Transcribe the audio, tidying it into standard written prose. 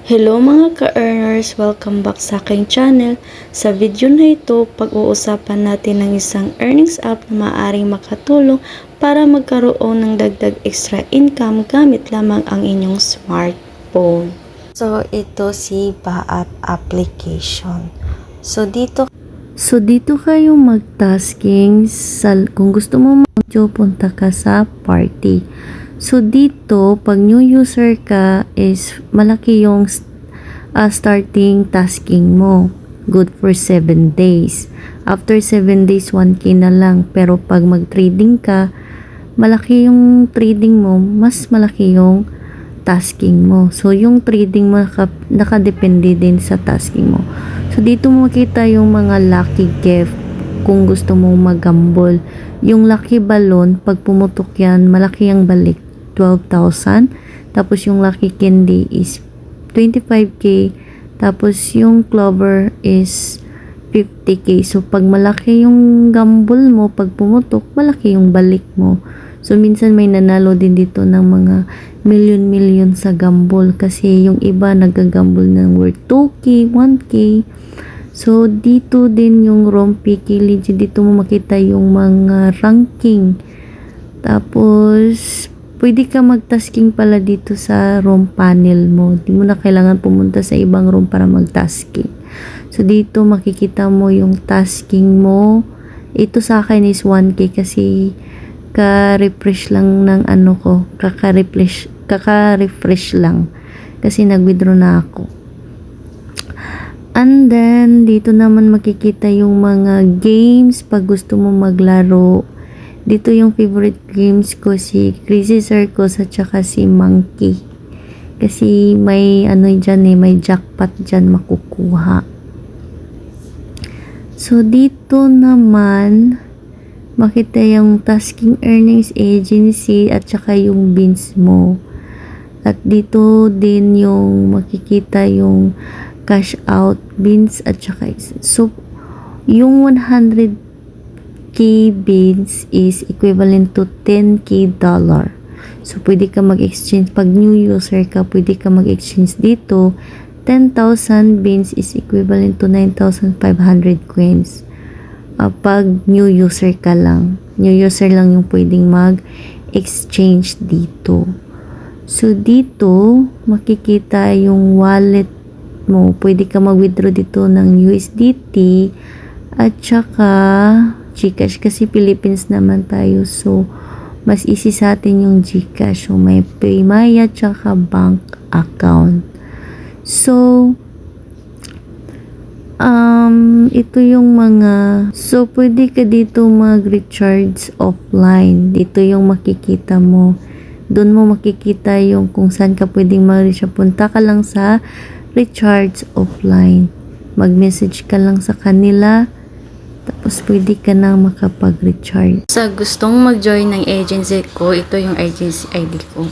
Hello mga ka-earners! Welcome back sa aking channel. Sa video na ito, pag-uusapan natin ng isang earnings app na maaaring makatulong para magkaroon ng dagdag extra income gamit lamang ang inyong smartphone. So, ito si Baap application. So, dito kayo mag-tasking kung gusto mo punta ka sa party. So, dito, pag new user ka, is malaki yung starting tasking mo. Good for 7 days. After 7 days, 1K na lang. Pero pag mag-trading ka, malaki yung trading mo, mas malaki yung tasking mo. So, yung trading mo, nakadepende din sa tasking mo. So, dito mo makita yung mga lucky gift kung gusto mo mag-gamble. Yung lucky balloon, pag pumutok yan, malaki ang balik. 12,000. Tapos yung lucky candy is 25K. Tapos yung clover is 50K. So pag malaki yung gamble mo, pag pumutok, malaki yung balik mo. So minsan may nanalo din dito ng mga million sa gamble. Kasi yung iba nagagamble ng worth 2K, 1K. So dito din yung Rompi Kiliji. Dito mo makita yung mga ranking. Tapos pwede ka mag-tasking pala dito sa room panel mo. Di mo na kailangan pumunta sa ibang room para mag-tasking. So, dito makikita mo yung tasking mo. Ito sa akin is 1K kasi ka-refresh lang ng ano ko. Kaka-refresh lang. Kasi nag-withdraw na ako. And then, dito naman makikita yung mga games pag gusto mo maglaro. Dito yung favorite games ko, si Crazy Circus at saka si Monkey. Kasi may ano dyan may jackpot dyan makukuha. So, dito naman, makita yung tasking earnings agency at saka yung bins mo. At dito din yung makikita yung cash out bins at saka so, yung 100K bins is equivalent to 10K dollar. So, pwede ka mag-exchange. Pag new user ka, pwede ka mag-exchange dito. 10,000 bins is equivalent to 9,500 coins. Pag new user ka lang. New user lang yung pwedeng mag-exchange dito. So, dito, makikita yung wallet mo. Pwede ka mag-withdraw dito ng USDT at saka GCash kasi Philippines naman tayo. So, mas easy sa atin yung GCash. So, may Paymaya tsaka bank account. So, ito yung mga so, pwede ka dito mag-recharge offline. Dito yung makikita mo. Doon mo makikita yung kung saan ka pwedeng mag-recharge. Punta ka lang sa recharge offline. Mag-message ka lang sa kanila. Tapos, pwede ka na makapag-recharge. Sa gustong mag-join ng agency ko, ito yung agency ID ko.